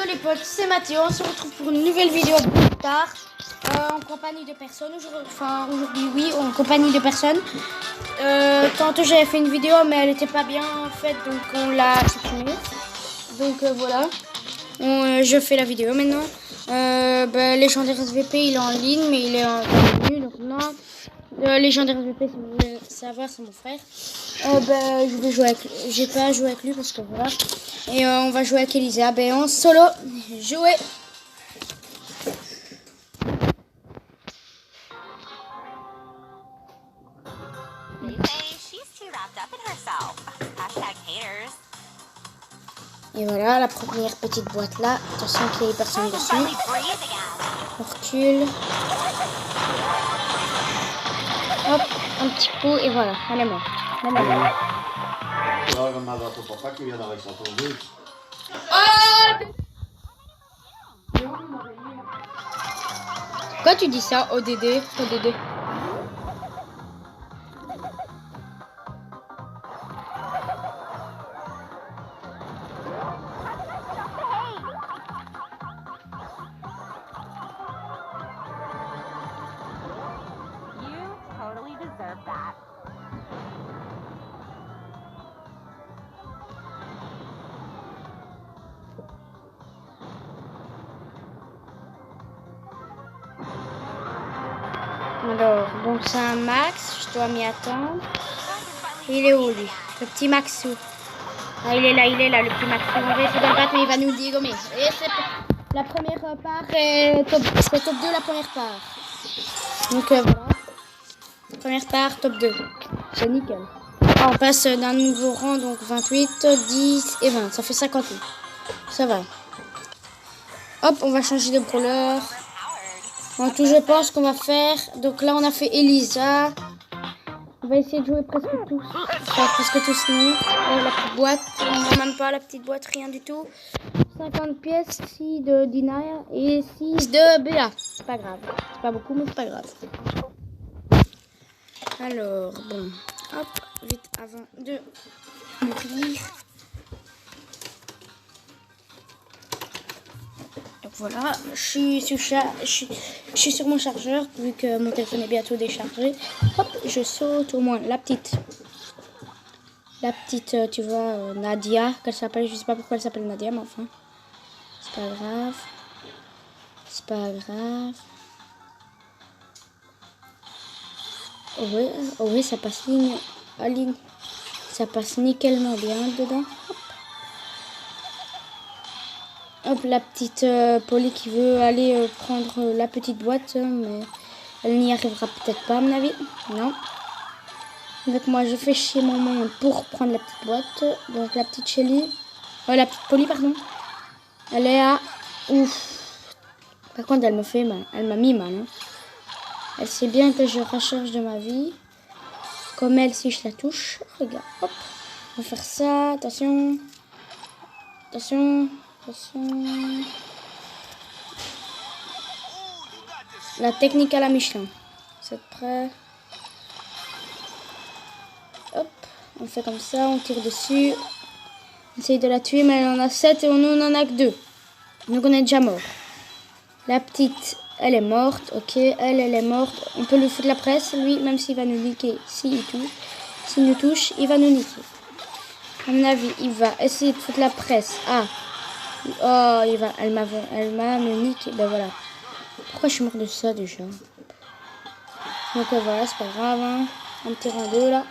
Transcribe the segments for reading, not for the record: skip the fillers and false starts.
les potes, c'est Mathéo. On se retrouve pour une nouvelle vidéo plus tard. En compagnie de personnes. Aujourd'hui, oui, en compagnie de personnes. Tantôt j'avais fait une vidéo, mais elle n'était pas bien en fait, donc on l'a supprimée. Donc voilà. Je fais la vidéo maintenant. Légendaire SVP, il est en ligne, mais il est en menu, donc non. Légendaire SVP, si vous voulez savoir, c'est mon frère. Je vais jouer avec. J'ai pas joué avec lui parce que voilà. Et on va jouer avec Elisa. En solo, jouer. Et voilà la première petite boîte là. Attention qu'il y ait personne dessus. On recule. Hop, un petit coup et voilà, elle est morte. Pourquoi tu dis ça, ODD? ODD. Alors, donc c'est un Max, je dois m'y attendre. Il est où lui? Le petit Maxou. Ah, il est là, le petit Maxou. On va essayer de le battre, mais il va nous dégommer. Et c'est la première part, c'est top 2 la première part. Donc voilà. Première part, top 2. C'est nickel. Alors, on passe d'un nouveau rang, donc 28, 10 et 20. Ça fait 58. Ça va. Hop, on va changer de brawler. Donc, tout, je pense qu'on va faire. Donc là, on a fait Elisa. On va essayer de jouer presque tous. Enfin, presque tous, non. La petite boîte. On n'a même pas la petite boîte, rien du tout. 50 pièces, 6 de Dina et 6 de Béa. C'est pas grave. C'est pas beaucoup, mais c'est pas grave. Alors, bon. Hop, vite avant de mourir. Donc voilà, je suis sur mon chargeur vu que mon téléphone est bientôt déchargé. Hop, je saute au moins la petite, tu vois, Nadia, qu'elle s'appelle, je sais pas pourquoi elle s'appelle Nadia, mais enfin, c'est pas grave, c'est pas grave. Oh oui, ça passe ligne à ligne, ça passe nickelement bien dedans. Hop, la petite Polly qui veut aller prendre la petite boîte, mais elle n'y arrivera peut-être pas à mon avis. Non. Donc moi je fais chier mon monde pour prendre la petite boîte. Donc la petite Shelly, la petite Polly pardon. Elle est à ouf. Par contre elle me fait mal, elle m'a mis mal. Hein. Elle sait bien que je recharge de ma vie. Comme elle si je la touche. Regarde, hop. On va faire ça. Attention. Attention. Attention. La technique à la Michelin. Vous êtes prêts? Hop, on fait comme ça, on tire dessus. On essaye de la tuer, mais elle en a 7 et nous on en a que 2. Donc on est déjà mort. La petite, elle est morte. Ok, elle est morte. On peut lui foutre la presse, lui, même s'il va nous niquer. S'il nous touche, il va nous niquer. À mon avis, il va essayer de foutre la presse. Ah. Oh, elle m'a niqué. Ben voilà. Pourquoi je suis mort de ça déjà? Donc voilà, c'est pas grave. Hein. Un petit rang 2 là.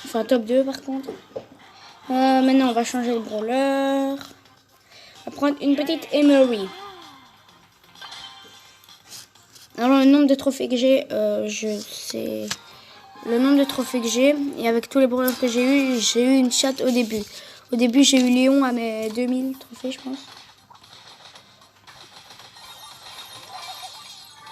Enfin, top 2 par contre. Maintenant, on va changer le brawler. On va prendre une petite Emery. Alors, le nombre de trophées que j'ai, je sais. Le nombre de trophées que j'ai, et avec tous les brawlers que j'ai eu une chatte au début. Au début, j'ai eu Léon à mes 2000 trophées, je pense.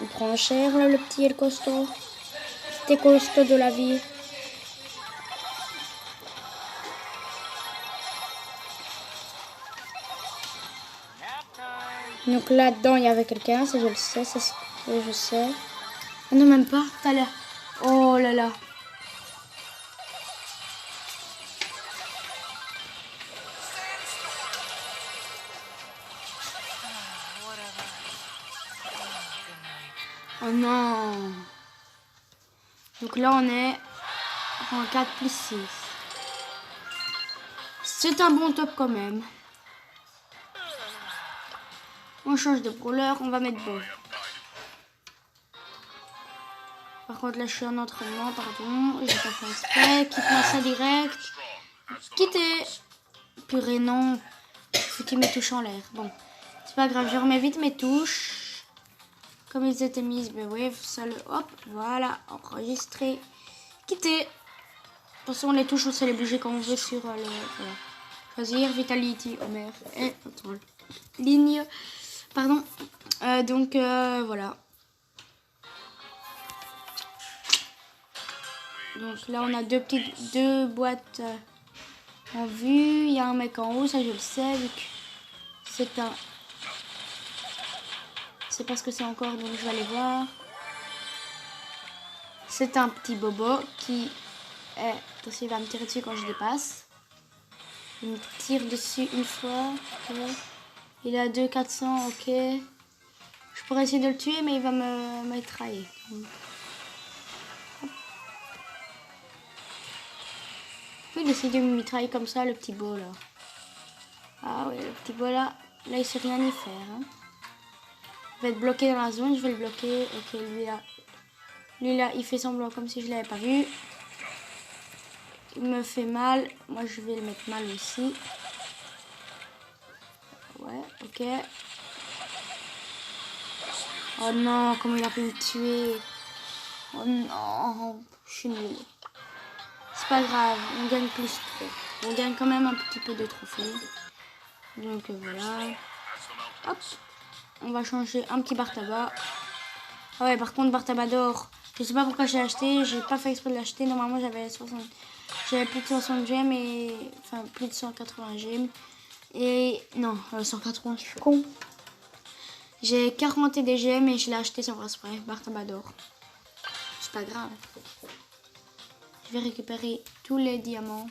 Il prend cher, là, le petit et le costaud. C'était costaud de la vie. Donc là-dedans, il y avait quelqu'un, ça je le sais, je sais. Ah non, même pas, t'as l'air. Oh là là. Oh non. Donc là, on est en 4 plus 6. C'est un bon top quand même. On change de brawler, on va mettre Bo. Par contre, là, je suis en entraînement, pardon. J'ai pas fait exprès. Quitte-moi ça direct. Quittez. Purée, non. Faut qu'il mes touches en l'air. Bon, c'est pas grave, je remets vite mes touches. Comme ils étaient mises, mais ouais, ça le... Hop, voilà, enregistrer. Quitter. De toute façon, les touches, on sait les bouger quand on veut sur le... Voilà. Choisir, Vitality, Homer et... Attends, ligne. Pardon. Donc, voilà. Donc là, on a deux boîtes en vue. Il y a un mec en haut, ça je le sais, vu que c'est un... Je sais pas ce que c'est encore, donc je vais aller voir. C'est un petit bobo qui est... Attention, il va me tirer dessus quand je dépasse. Il me tire dessus une fois. Okay. Il a 2 400, ok. Je pourrais essayer de le tuer, mais il va me trahir. Il essaie de me mitrailler comme ça, le petit beau là. Ah ouais, le petit beau là, il sait rien y faire. Hein. Il va être bloqué dans la zone, je vais le bloquer. Ok, lui là, il fait semblant comme si je l'avais pas vu. Il me fait mal, moi je vais le mettre mal aussi. Ouais, ok. Oh non, comment il a pu me tuer. Oh non, je suis nulle. C'est pas grave, on gagne plus trop. On gagne quand même un petit peu de trophées. Donc voilà. Hop. On va changer un petit bar tabac. Ah ouais, par contre, bar tabac d'or. Je sais pas pourquoi j'ai acheté. J'ai pas fait exprès de l'acheter. Normalement, j'avais plus de 60 gemmes et... Enfin, plus de 180 gemmes. Et... Non, 180, je suis con. J'ai 40 des gemmes et je l'ai acheté sans exprès. Bar tabac d'or. C'est pas grave. Je vais récupérer tous les diamants.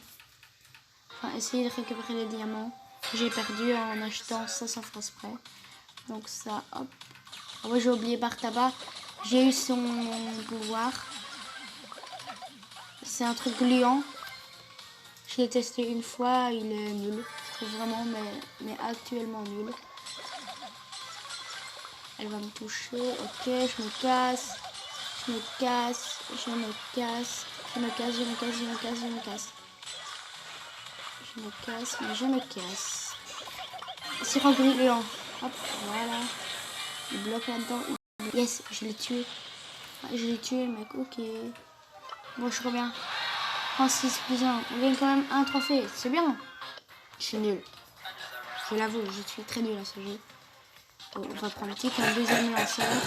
Enfin, essayer de récupérer les diamants que j'ai perdu en achetant ça sans faire exprès. Donc ça, hop. Ah ouais, j'ai oublié bar tabac. J'ai eu son pouvoir. C'est un truc gluant. Je l'ai testé une fois, il est nul. Je trouve vraiment, mais actuellement nul. Elle va me toucher. Ok, je me casse. Je me casse. Je me casse. Je me casse, je me casse, je me casse, je me casse. Je me casse, mais je me casse. C'est gluant. Hop, voilà. Il bloque là-dedans. Yes, je l'ai tué. Je l'ai tué, mec, ok. Bon, je reviens. 36 plus 1. On gagne quand même un trophée. C'est bien. Je suis nul. Je l'avoue, je suis très nul à ce jeu. Oh, on va prendre un deuxième lanceur.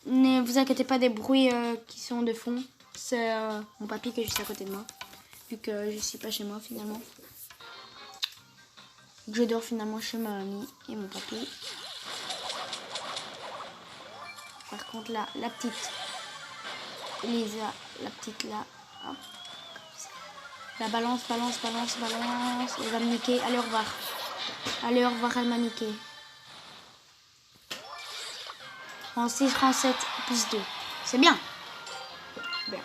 Ne vous inquiétez pas des bruits qui sont de fond. C'est mon papy qui est juste à côté de moi. Vu que je suis pas chez moi finalement. Je dors finalement chez ma mamie et mon papy. Par contre là, la petite Elisa, la petite là, hop. La balance. Elle va me niquer. Allez, au revoir. Allez, au revoir, elle m'a niqué. En 6, 37 plus 2. C'est bien. Bien.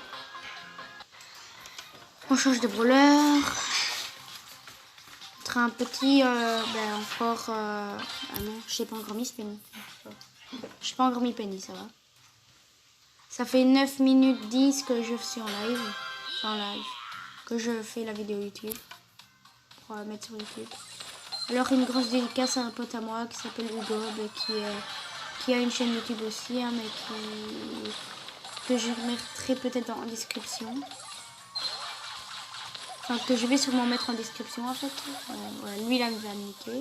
On change de brawler. Un petit, encore... ah non, je sais pas encore mis Penny. Je sais pas encore mis Penny, ça va. Ça fait 9 minutes 10 que je suis en live. Enfin, en live. Que je fais la vidéo YouTube. Pour mettre sur YouTube. Alors, une grosse dédicace à un pote à moi qui s'appelle Hugo, qui a une chaîne YouTube aussi, hein, mais que je mettrai peut-être en description. Enfin, que je vais sûrement mettre en description en fait. Voilà, lui là me va niquer.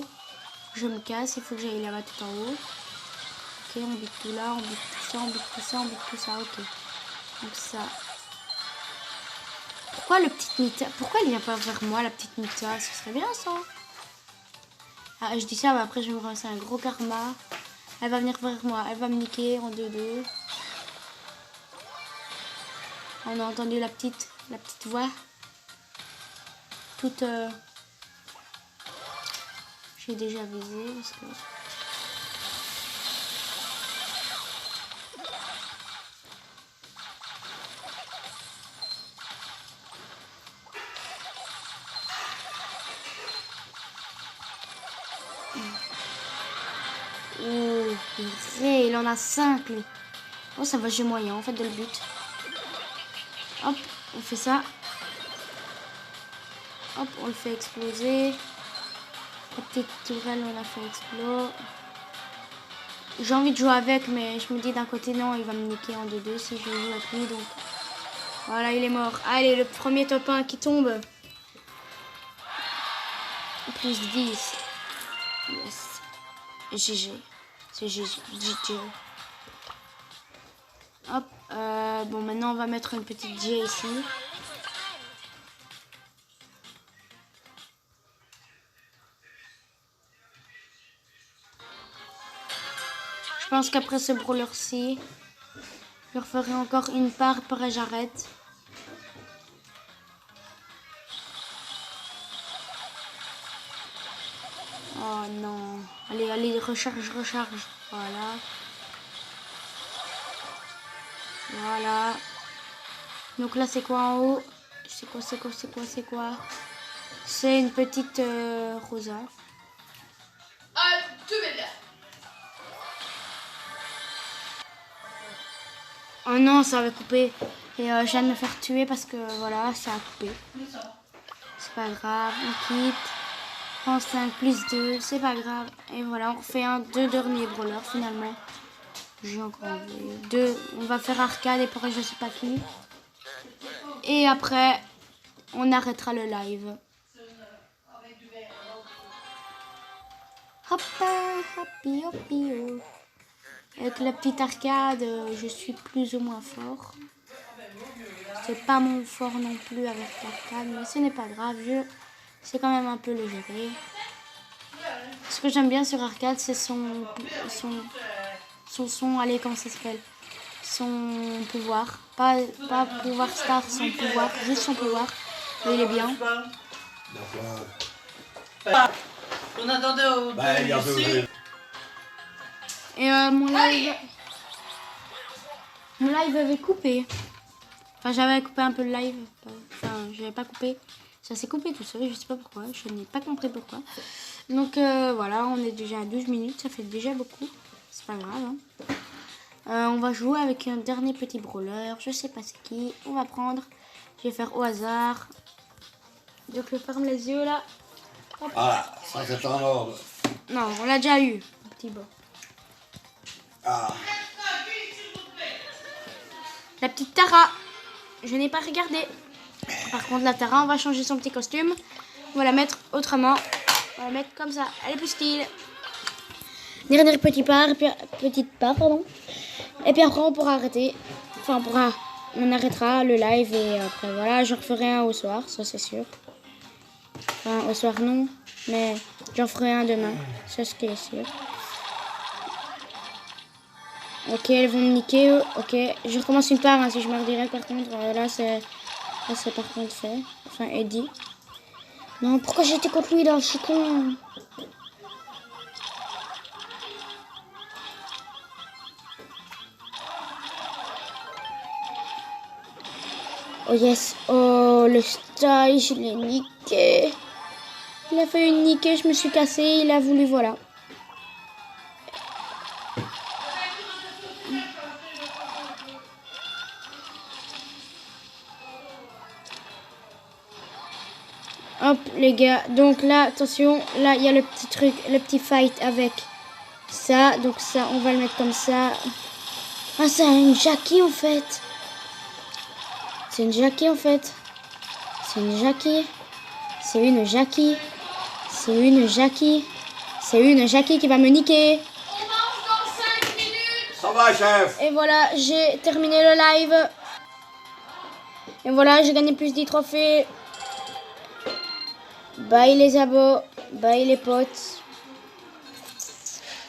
Je me casse, il faut que j'aille là-bas tout en haut. Ok, on bute tout là, on bute tout ça, on bute tout ça, on bute tout ça, ok. Donc ça. Pourquoi le petit Nita? Pourquoi il vient pas vers moi la petite Nita? Ce serait bien ça. Ah, je dis ça, mais après je vais me lancer un gros karma. Elle va venir vers moi, elle va me niquer en 2-2. On a entendu la petite voix. Toute... J'ai déjà visé parce que... Purée, il en a 5 lui. Oh, ça va, j'ai moyen en fait de le but. Hop, on fait ça. Hop, on le fait exploser. La petite tourelle, on l'a fait exploser. J'ai envie de jouer avec, mais je me dis d'un côté, non, il va me niquer en 2-2 si je joue avec lui. Donc voilà, il est mort. Allez, le premier top 1 qui tombe. Plus 10. Yes. GG. C'est GG. Hop. Bon, maintenant, on va mettre une petite J ici. Je pense qu'après ce brawler-ci, je leur ferai encore une part, après j'arrête. Oh non. Allez, allez, recharge. Voilà. Voilà. Donc là, c'est quoi en haut? C'est quoi? C'est une petite Rosa. Oh non, ça avait coupé. Et je viens de me faire tuer parce que voilà, ça a coupé. C'est pas grave, on quitte. On 5 plus 2, c'est pas grave. Et voilà, on refait deux derniers brawlers finalement. J'ai encore envie. On va faire arcade et pour je sais pas qui. Et après, on arrêtera le live. Hop, happy, hoppy, oh. Avec la petite arcade, je suis plus ou moins fort. C'est pas mon fort non plus avec l'arcade, mais ce n'est pas grave. Je sais quand même un peu le gérer. Ce que j'aime bien sur arcade, c'est son son, allez, comment ça s'appelle? Son pouvoir. Pas pouvoir star, son pouvoir, juste son pouvoir. Mais il est bien. On attendait au Et mon live avait coupé. Enfin, j'avais coupé un peu le live. Enfin, j'avais pas coupé. Ça s'est coupé tout seul, je sais pas pourquoi. Je n'ai pas compris pourquoi. Donc voilà, on est déjà à 12 minutes. Ça fait déjà beaucoup. C'est pas grave. Hein. On va jouer avec un dernier petit brawler. Je sais pas c'est qui. On va prendre. Je vais faire au hasard. Donc je ferme les yeux là. Hop. Ah, ça c'est en ordre. Non, on l'a déjà eu. Petit bot. Ah. La petite Tara. Je n'ai pas regardé. Par contre, la Tara, on va changer son petit costume. On va la mettre autrement. On va la mettre comme ça. Elle est plus style. Dernière petite part, pardon. Et puis après, on pourra arrêter. Enfin, on arrêtera le live et après, voilà, j'en referai un au soir, ça c'est sûr. Enfin, au soir, non. Mais j'en ferai un demain. C'est ce qui est sûr. Ok, elles vont me niquer. Ok, je recommence une part hein, si je meurs direct. Par contre, là c'est par contre fait. Enfin, Eddie. Non, pourquoi j'étais contre lui là? Je suis con. Oh yes. Oh, le style, je l'ai niqué. Il a fait une niquer, je me suis cassée. Il a voulu, voilà. Hop les gars, donc là attention, là il y a le petit truc, le petit fight avec ça, donc ça on va le mettre comme ça. Ah c'est une Jackie en fait. C'est une Jackie en fait. C'est une Jackie. C'est une Jackie. C'est une Jackie. C'est une Jackie qui va me niquer. On mange dans 5 minutes. Ça va chef. Et voilà, j'ai terminé le live. Et voilà, j'ai gagné plus 10 trophées. Bye les abos, bye les potes.